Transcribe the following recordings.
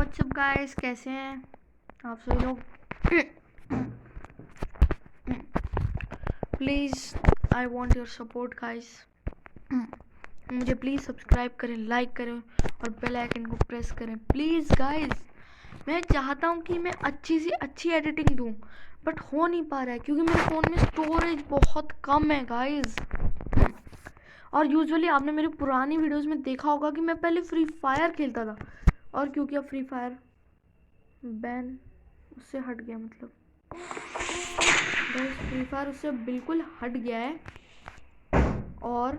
WhatsApp guys, कैसे हैं आप सभी लोग। Please I want your support guys. मुझे प्लीज़ सब्सक्राइब करें, लाइक करें और बेल आइकन को प्रेस करें प्लीज़ गाइस। मैं चाहता हूँ कि मैं अच्छी सी अच्छी एडिटिंग दूँ, बट हो नहीं पा रहा है क्योंकि मेरे फ़ोन में स्टोरेज बहुत कम है गाइस। और यूजुअली आपने मेरी पुरानी वीडियोस में देखा होगा कि मैं पहले फ्री फायर खेलता था, और क्योंकि अब फ्री फायर बैन उससे हट गया, मतलब फ्री फायर उससे बिल्कुल हट गया है। और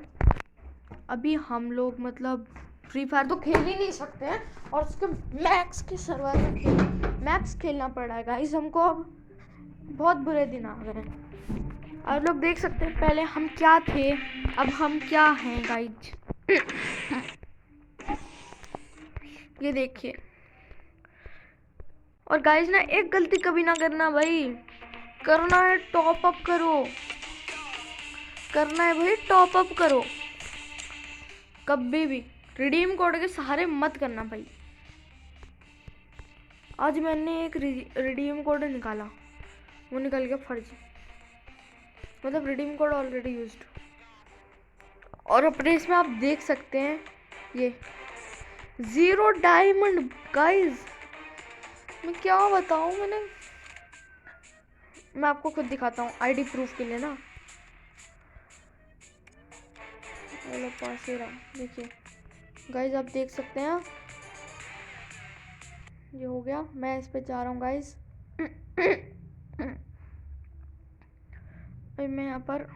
अभी हम लोग मतलब फ्री फायर तो खेल ही नहीं सकते हैं, और उसके मैक्स के सर्वर में मैक्स खेलना पड़ रहा है गाइस हमको। अब बहुत बुरे दिन आ गए हैं। आप लोग देख सकते हैं पहले हम क्या थे, अब हम क्या हैं गाइस। ये देखिए। और गाइस ना, एक गलती कभी ना करना भाई, करना है टॉप अप करो, करना है भाई टॉप अप करो। कभी भी रिडीम कोड के सहारे मत करना भाई। आज मैंने एक रिडीम कोड निकाला, वो निकल गया फर्जी, मतलब रिडीम कोड ऑलरेडी यूज्ड। और अपने इसमें आप देख सकते हैं ये 0 डायमंड गाइस। मैं क्या बताऊं, मैं आपको खुद दिखाता हूँ आईडी प्रूफ के लिए ना। पास ही रहा, देखिए गाइस, आप देख सकते हैं ये हो गया। मैं इस पे जा रहा हूँ गाइस। मैं यहाँ पर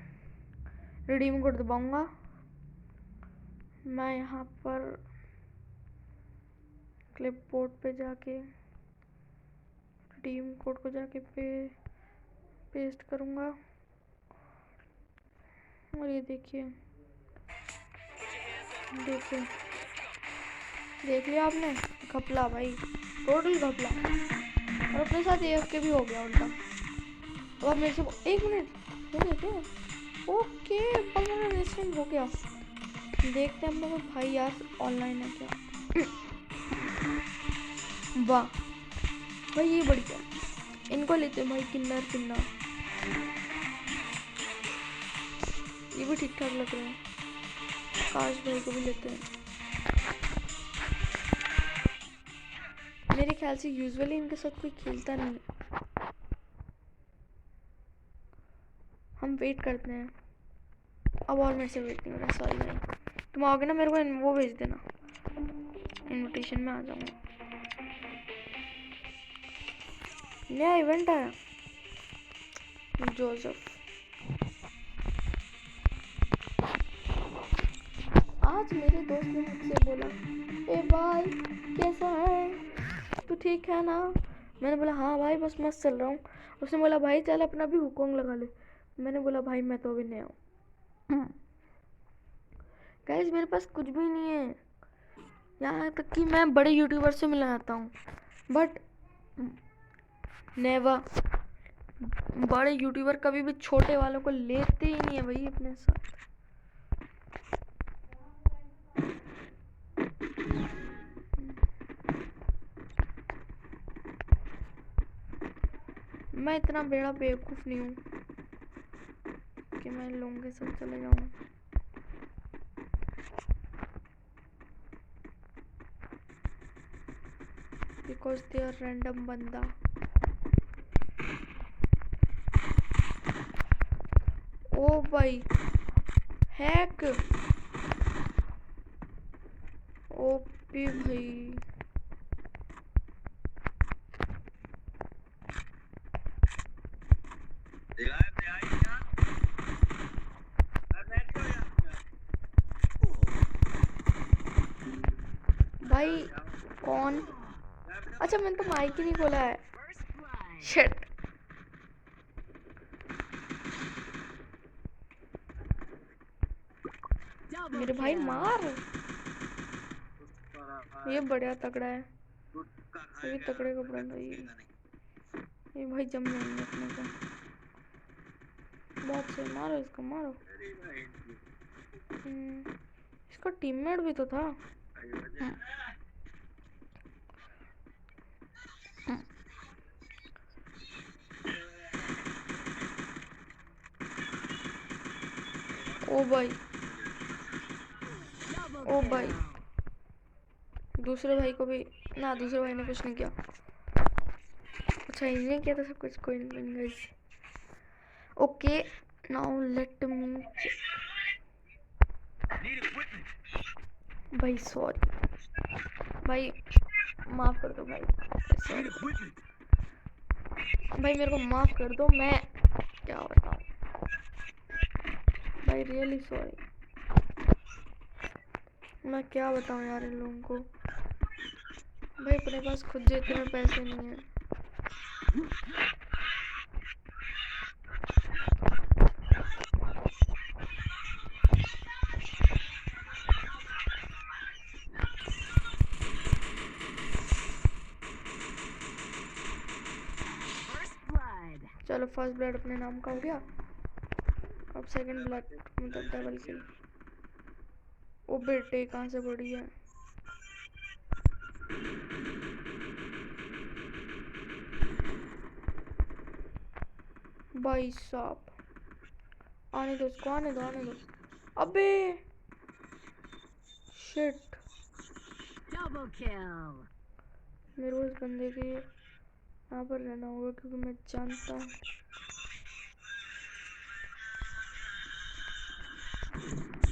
रिडीम कोड दबाऊंगा। मैं यहाँ पर क्लिपबोर्ड पे जाके रिडीम कोड को जाके पेस्ट करूँगा। और ये देखिए, देख लिया आपने, घपला भाई, टोटल घपला। और अपने साथ AFK भी हो गया उल्टा। और मेरे से 1 मिनट हो गया क्या? ओके, परमानेंट हो गया। देखते हैं हम लोग भाई यार ऑनलाइन है क्या। वाह भाई, ये बढ़िया, इनको लेते हैं भाई, किन्नर ये भी ठीक ठाक लग रहे हैं। काश भाई को भी लेते हैं। मेरे ख्याल से यूजुअली इनके साथ कोई खेलता नहीं है। हम वेट करते हैं। अब और मेरे से वेट नहीं हो रहा, सॉरी भाई। तुम आओगे ना, मेरे को वो भेज देना, इनविटेशन में आ जाऊंगा। नया इवेंट आया, जोसेफ। आज मेरे दोस्त ने मुझसे बोला, ए भाई कैसा है, तू ठीक है ना? मैंने बोला हाँ भाई, बस मस्त चल रहा हूँ। उसने बोला भाई चल अपना भी हुकोंग लगा ले। मैंने बोला भाई मैं तो अभी नया हूँ। गाइस मेरे पास कुछ भी नहीं है, यहाँ तक कि मैं बड़े यूट्यूबर से मिलना चाहता हूँ, बट नेवर। बड़े यूट्यूबर कभी भी छोटे वालों को लेते ही नहीं है भाई अपने साथ। मैं इतना बड़ा बेवकूफ़ नहीं हूँ कि मैं लोगों के साथ चले जाऊँ। बिकॉज दे आर रैंडम बंदा। ओ भाई हैक, ओपी भाई। भाई कौन? अच्छा मैंने तो माइक ही नहीं खोला है, शिट। मेरे भाई मार, ये बढ़िया तगड़ा है, ये तगड़े कपड़े भाई, ये भाई जम जाएंगे अपने को। बहुत से मारो इसको, मारो। इसका टीममेट भी तो था। ओ भाई, ओ भाई, दूसरे भाई को भी ना, दूसरे भाई ने कुछ नहीं किया। अच्छा इन्हें किया था सब कुछ, कोई नहीं guys. Okay now let me, भाई सॉरी भाई, माफ कर दो भाई, सॉरी भाई, मेरे को माफ कर दो, मैं क्या बताऊं भाई, रियली सॉरी, मैं क्या बताऊं यार इन लोगों को भाई, अपने पास खुद जितने पैसे नहीं है। चलो फर्स्ट ब्लड अपने नाम का हो गया, अब सेकंड ब्लड मतलब डबल किल। ओ बेटे कहाँ से बढ़ी है भाई साहब, आने दो उसको, आने दो, आने दो। अबे शिट, मेरे को इस बंदे के यहाँ पर रहना होगा क्योंकि मैं जानता हूँ।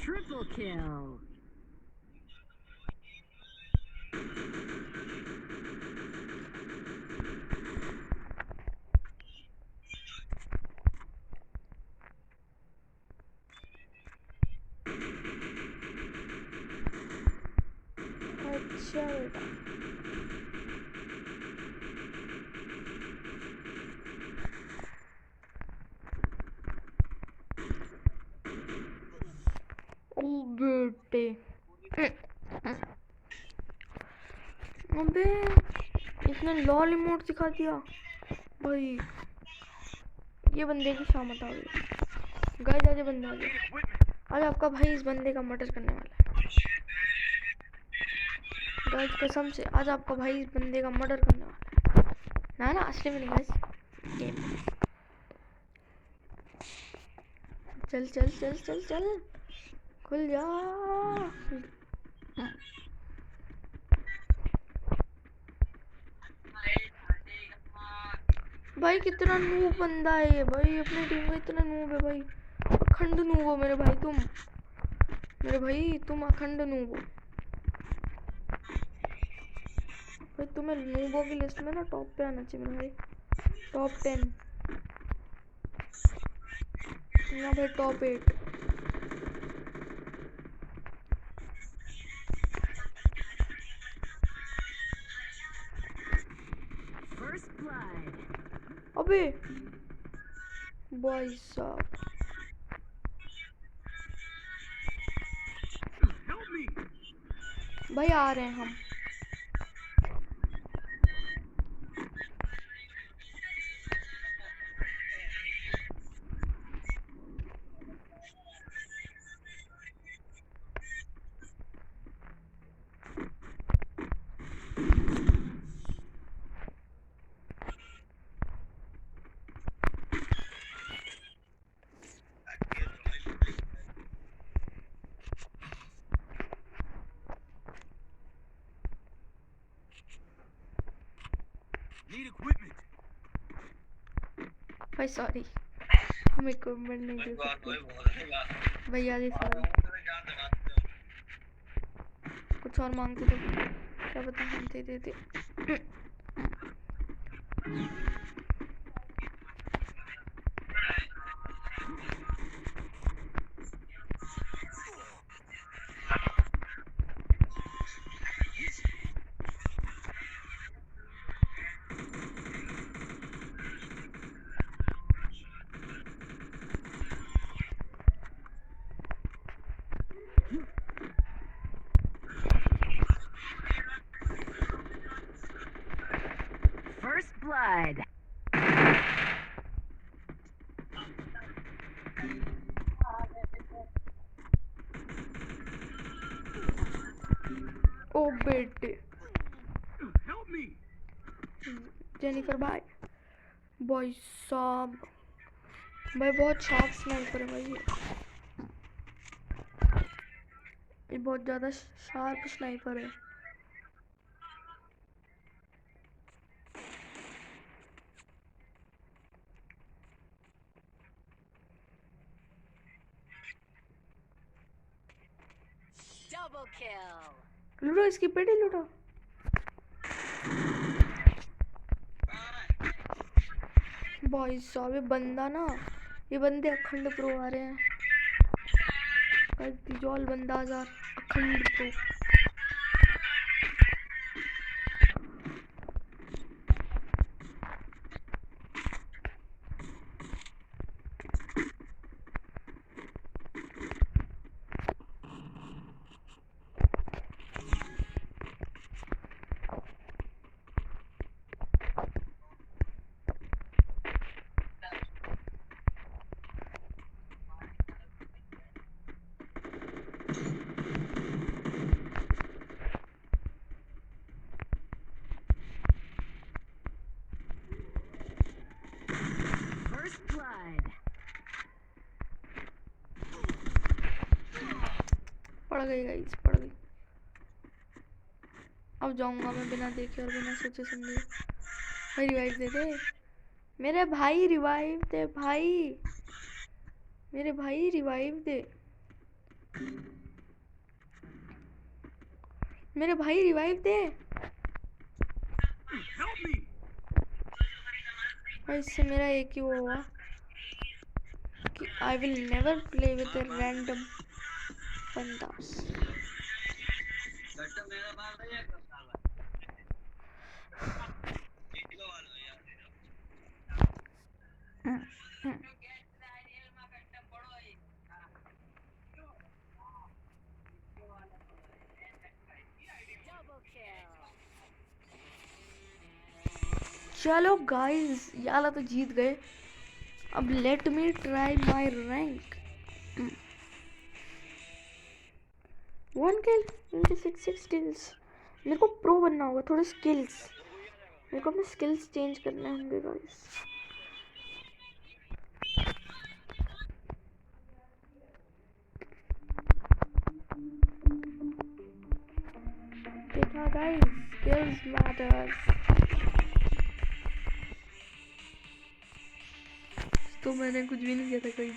Triple kill. अच्छा बेटा, ओ बेटे, अबे इसने लॉल इमोट सिखा दिया भाई, ये बंदे की शामत आ गई गाइस, आज बंदा आ गया, आज आपका भाई इस बंदे का मर्डर करने वाला है गाइस, कसम से आज आपका भाई इस बंदे का मर्डर करने वाला है, ना ना असली में नहीं गाइस, गेम। चल चल चल चल चल, खुल जा भाई, कितना नूब बंदा है ये भाई, अपनी टीम का इतना नूब है भाई, अखंड नूब हो मेरे भाई, तुम मेरे भाई, तुम अखंड नूब हो भाई, तुम्हें नूबों की लिस्ट में ना टॉप पे आना चाहिए मेरे भाई, टॉप 10 या फिर टॉप 8। First blood. अबे भाई साहब, भाई आ रहे हैं हम, भाई सॉरी, हम इक्विपमेंट नहीं दे सकते भैया जी, सॉरी, कुछ और मांगते तो क्या पता हम दे देते। First blood. ओ बेटे, जेनिफर भाई, भाई साहब भाई, बहुत शार्प स्नाइपर है भाई ये। ये बहुत ज्यादा शार्प स्नाइपर है। Double kill. लूटो इसकी पेटी लूटो। भाई साहब ये बंदा ना, ये बंदे अखंड प्रो आ रहे हैं। तिजोल बंदा 1000 अखंड प्रो। First blood. पड़ गई गाइस, पड़ गई। अब जाऊंगा मैं बिना देखे और बिना सोचे समझे। भाई रिवाइव दे दे मेरे भाई, रिवाइव दे भाई, मेरे भाई रिवाइव दे, मेरे भाई रिवाइव दे। भाई इससे मेरा एक ही वो हुआ कि I will never play with random बंदास। Double kill. चलो गाइस याला तो जीत गए। अब let me try my rank. 1 kill 26 skills. मेरे को प्रो बनना होगा, थोड़े स्किल्स, मेरे को अपने स्किल्स चेंज करने होंगे गाइस। देखा गाइस, स्किल्स मैटर्स। तो मैंने कुछ भी नहीं किया था कोई।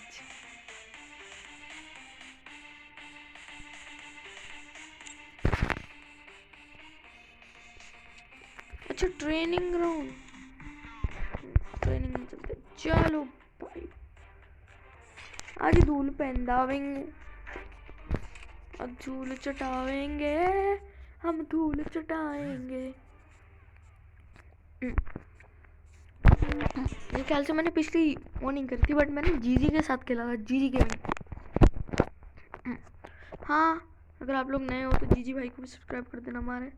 अच्छा ट्रेनिंग ग्राउंड, ट्रेनिंग में चलते। चलो भाई आज धूल पहनावेंगे, अब धूल चटावेंगे, हम धूल चटाएंगे। मेरे ख्याल से मैंने पिछली वो नहीं करी थी, बट मैंने जीजी के साथ खेला था, जीजी गेमिंग। हाँ अगर आप लोग नए हो तो जीजी भाई को भी सब्सक्राइब कर देना हमारे।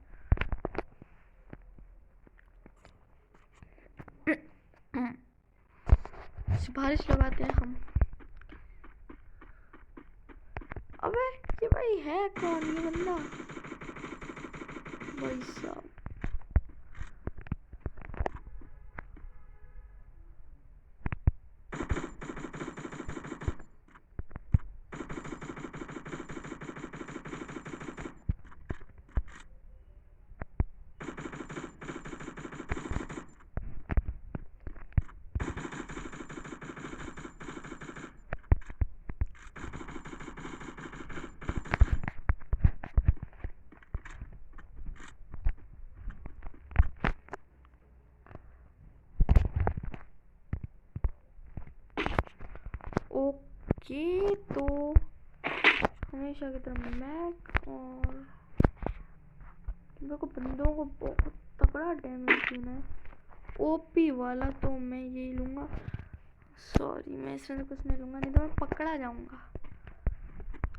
सिफारिश लगाते हैं हम। अबे ये भाई है कौन ये बंदा? भाई साहब ओके तो हमेशा की तरह मैक, और मेरे को बंदों को बहुत तगड़ा डैमेज देना है। ओपी वाला तो मैं यही लूँगा। सॉरी मैं इसमें कुछ नहीं लूँगा, नहीं तो मैं पकड़ा जाऊँगा।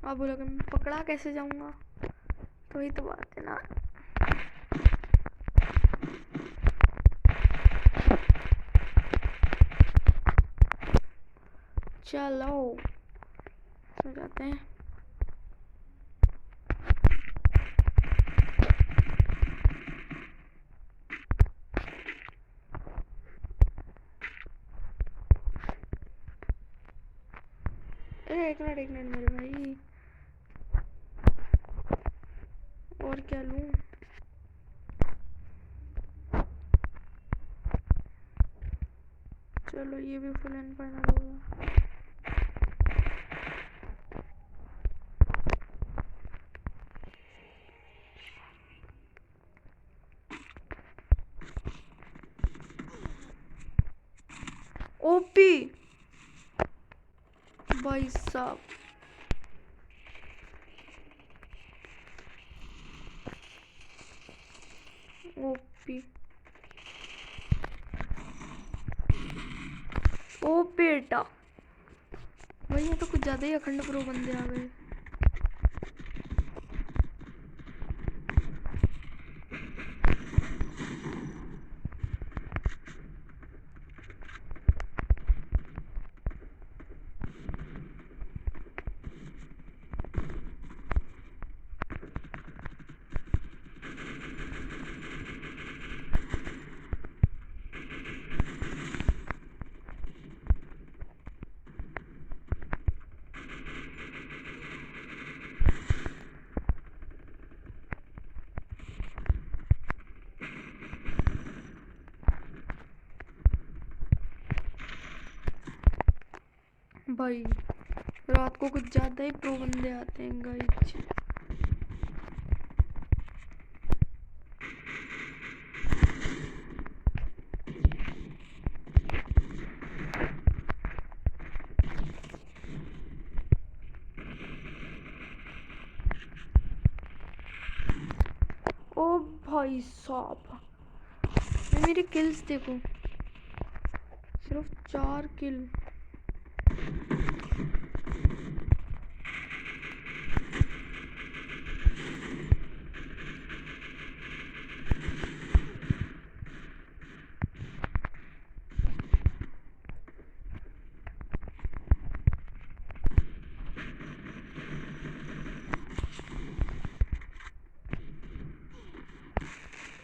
आप बोलोगे मैं पकड़ा कैसे जाऊँगा, तो वही तो बात है ना। चलो सो जाते हैं। एक मिनट मेरे भाई, चलो ये भी फुल एंड फाइनल हो गया। ओपी भाई साहब, ओपी। ओ बेटा भाई, ये तो कुछ ज्यादा ही अखंड प्रो बंदे आ गए। भाई रात को कुछ ज्यादा ही प्रो बंदे आते हैं गाइस। ओ भाई साहब, मेरी किल्स देखो, सिर्फ 4 किल।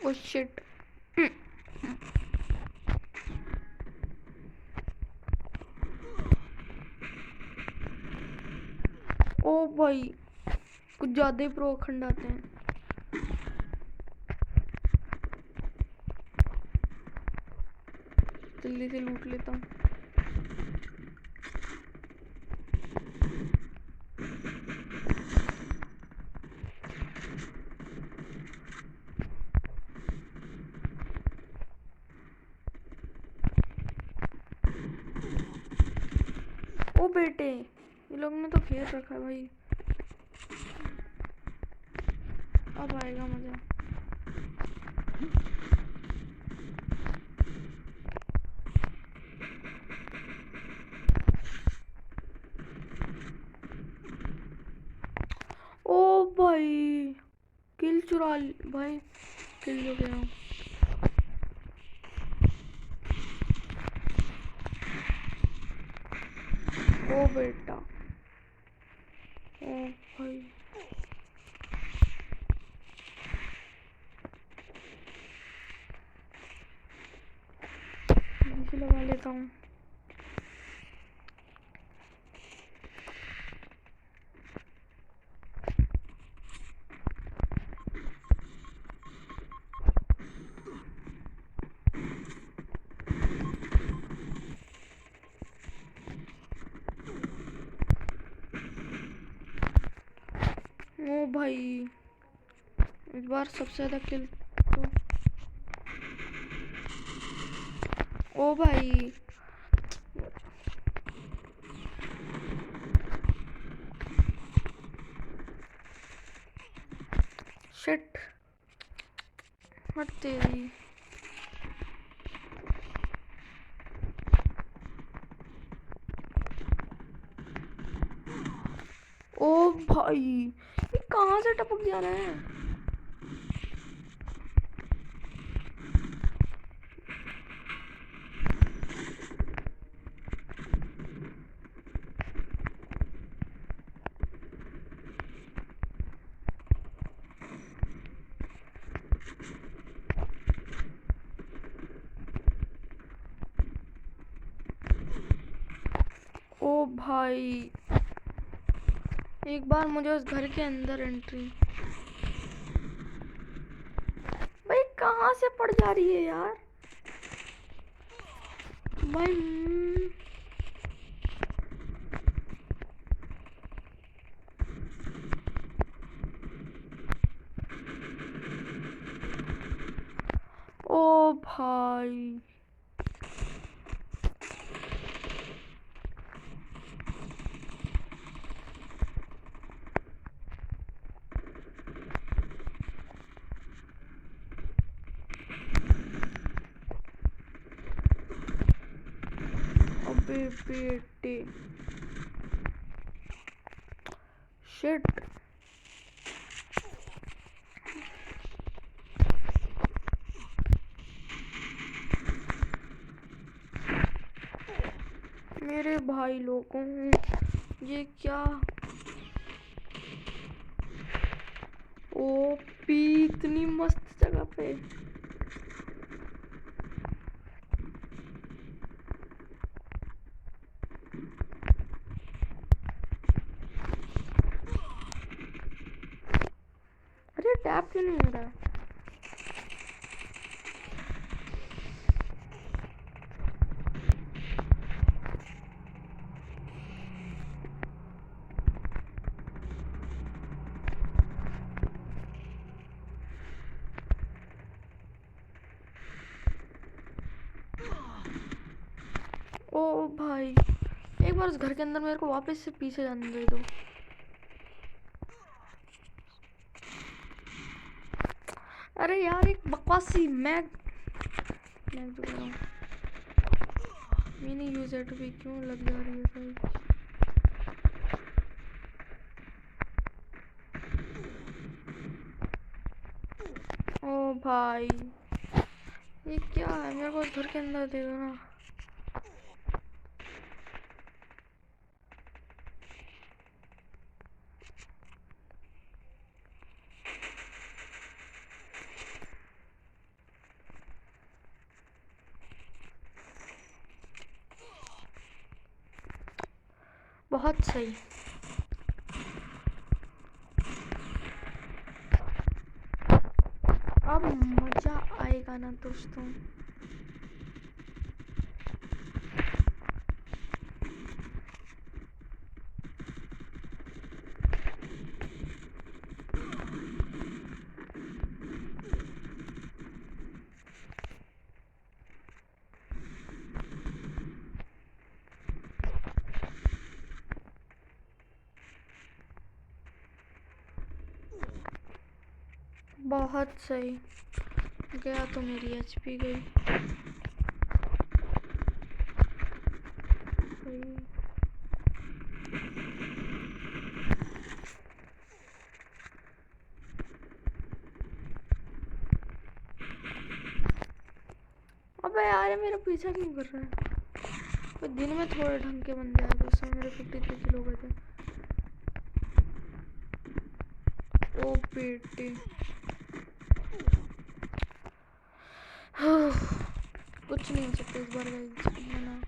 ओ शिट, ओ भाई कुछ ज्यादा ही प्रो अखंड आते हैं। जल्दी से लूट लेता हूँ। ओ बेटे, ये लोग ने तो घेर रखा है भाई, अब आएगा मजा। ओ भाई किल चुरा भाई, किल हो गया। ओ बेटा, ओ भाई इसे लगा लेता हूँ। ओ भाई इस बार सबसे ज्यादा किल तो, ओ भाई शिट, हट तेरी। ओ भाई ये कहाँ से टपक जा रहा है। ओ भाई एक बार मुझे उस घर के अंदर एंट्री, भाई कहाँ से पड़ जा रही है यार। भाई ओ भाई अबे बेटे शिट मेरे भाई लोगों ये क्या ओपी इतनी मस्त जगह पे अरे टैप क्यों नहीं हो रहा है ओ भाई एक बार उस घर के अंदर मेरे को वापस से पीछे जाने दे दो अरे यार एक बकवासी मैग जो कर रहा हूँ मिनी यूजर टू भी क्यों लग जा रही है भाई ओ भाई ये क्या है मेरे को उस घर के अंदर दे दो ना बहुत सही अब मजा आएगा ना दोस्तों बहुत सही गया तो मेरी एचपी गई सही अबे यार ये मेरा पीछा क्यों कर रहा है तो दिन में थोड़े ढंग के बंदे आए थे उस समय मेरे 53 किलो गए थे ओ बेटे कुछ नहीं हो सकता इस बार ना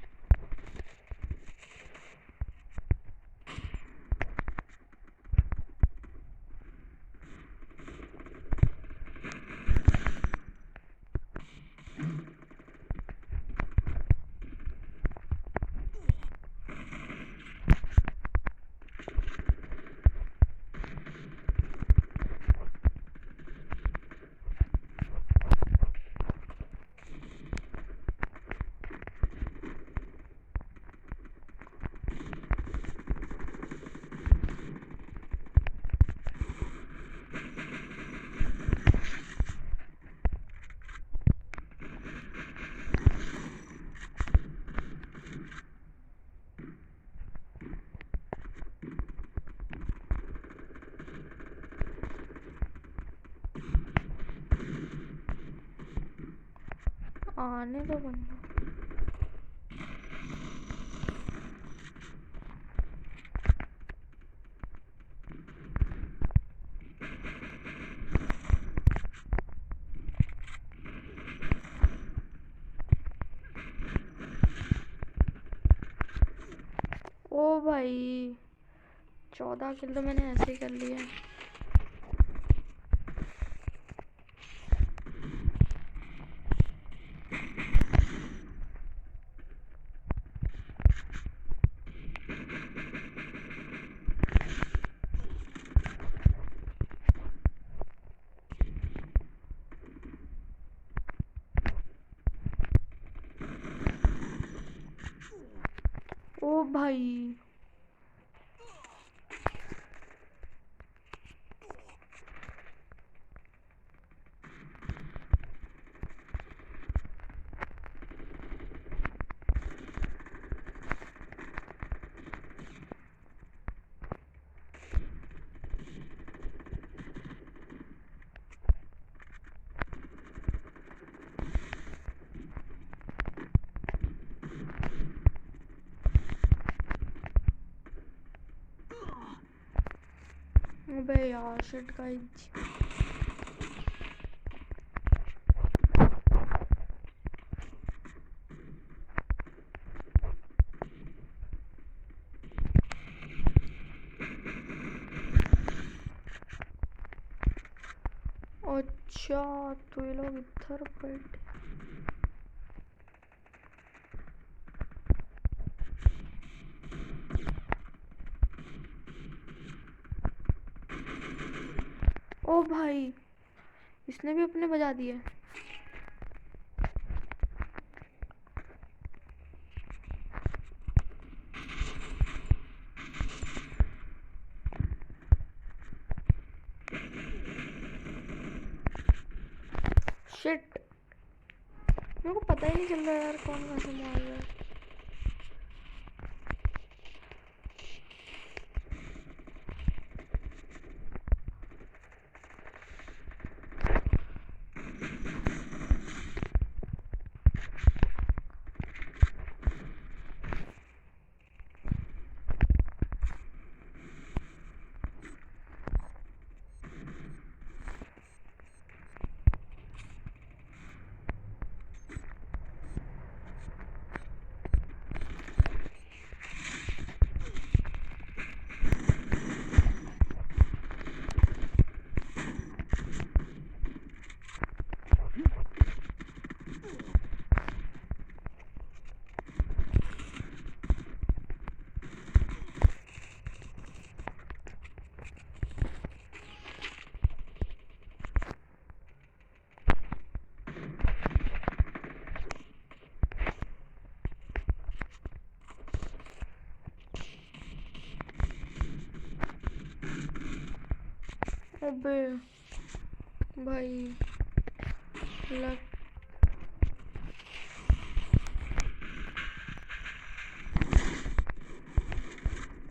आने दो बंदा ओ भाई 14 किल तो मैंने ऐसे ही कर लिया ओ भाई अबे यार शिट गाइस। अच्छा तो ये लोग इधर बैठे। ओ भाई इसने भी अपने बजा दिए। शिट मेरे को पता ही नहीं चल रहा यार कौन कहाँ से मार रहा है। अबे भाई लग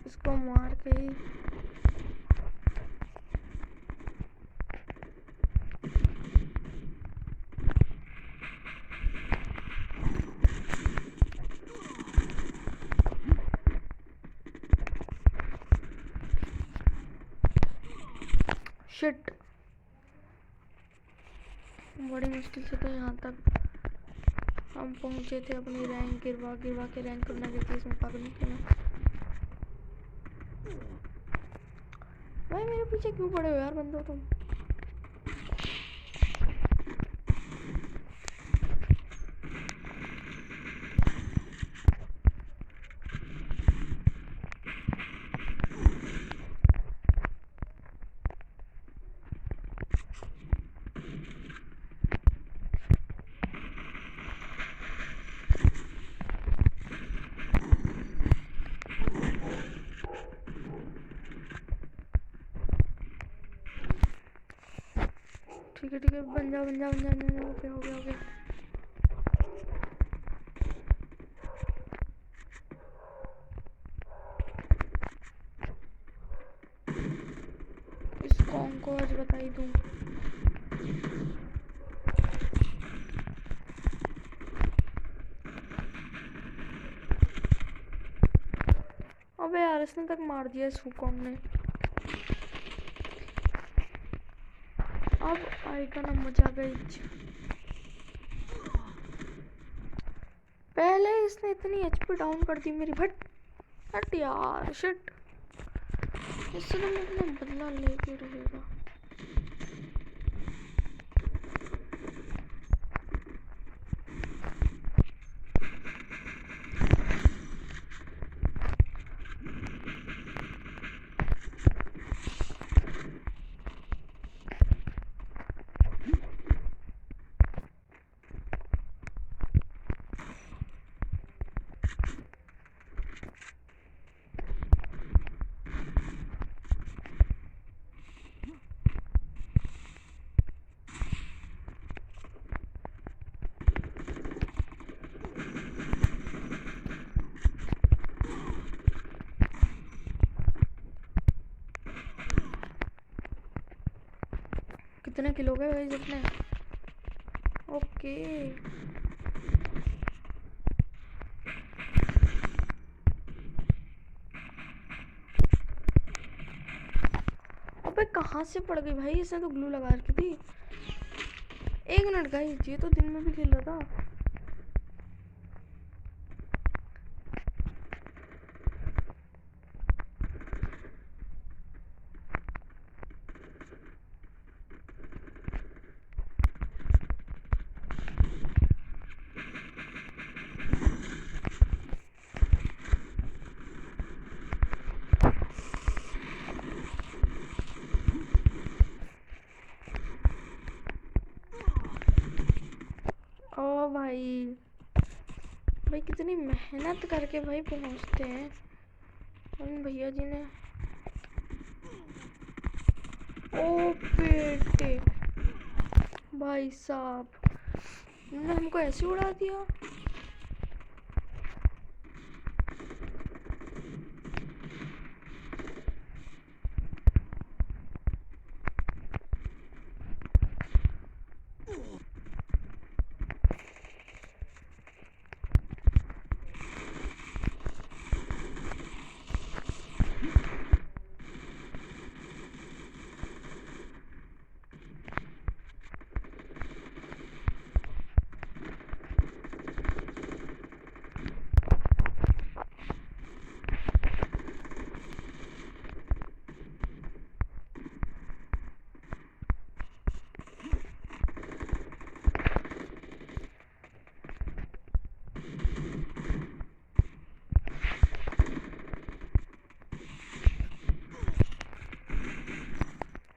इसको मार के ही शिट बड़ी मुश्किल से तो यहाँ तक हम पहुँचे थे अपनी रैंक गिरवा गिरवा के रैंक करना देती इसमें पागल के में। भाई मेरे पीछे क्यों पड़े हो यार बंदो तुम। ठीक है बन जा ओके हो गया। इस कॉम को आज बताई दूँ। अबे यार इसने तक मार दिया इस हुकॉम ने। अब आएगा ना मजा गई। पहले इसने इतनी एचपी डाउन कर दी मेरी। हट यार शिट इससे तो मैं अपना बदला लेके रहेगा। कितने किलो हो गए भाई जितने? ओके अबे कहाँ से पड़ गई भाई? इसने तो ग्लू लगा रखी थी। एक मिनट गाइस, ये तो दिन में भी खेल रहा था। ओ भाई, भाई कितनी मेहनत करके भाई पहुंचते हैं उन भैया जी ने। ओ बेटे भाई साहब, उन्होंने हमको ऐसे उड़ा दिया।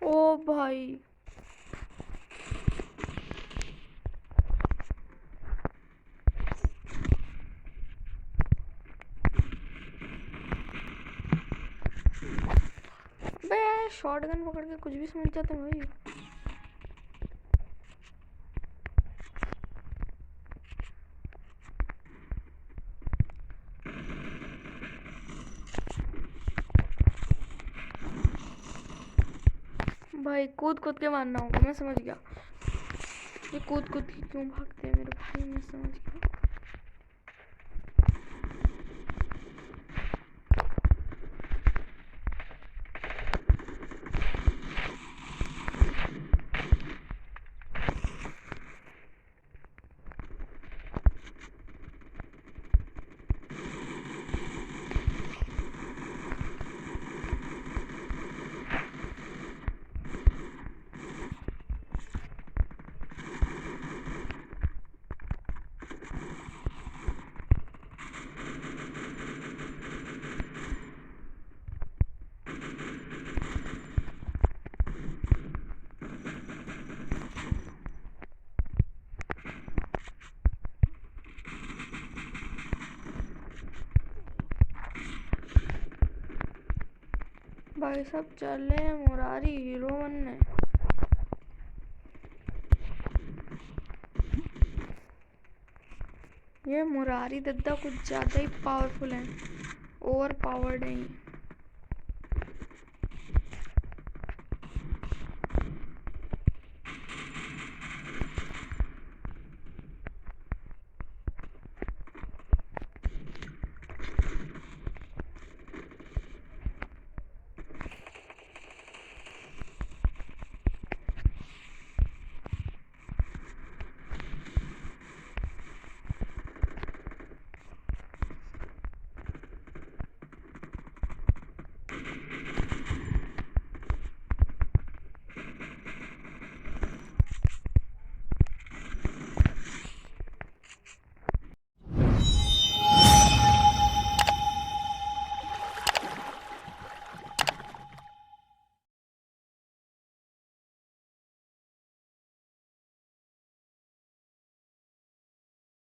ओ भाई बे, शॉटगन पकड़ के कुछ भी समझ जाते हैं भाई। भाई कूद कूद के मारना होगा, मैं समझ गया। ये कूद कूद के क्यों भागते हैं मेरे भाई, मैं समझ गया। भाई सब चल रहे हैं मुरारी हीरो बनने। ये मुरारी दद्दा कुछ ज्यादा ही पावरफुल है, ओवर पावर्ड है।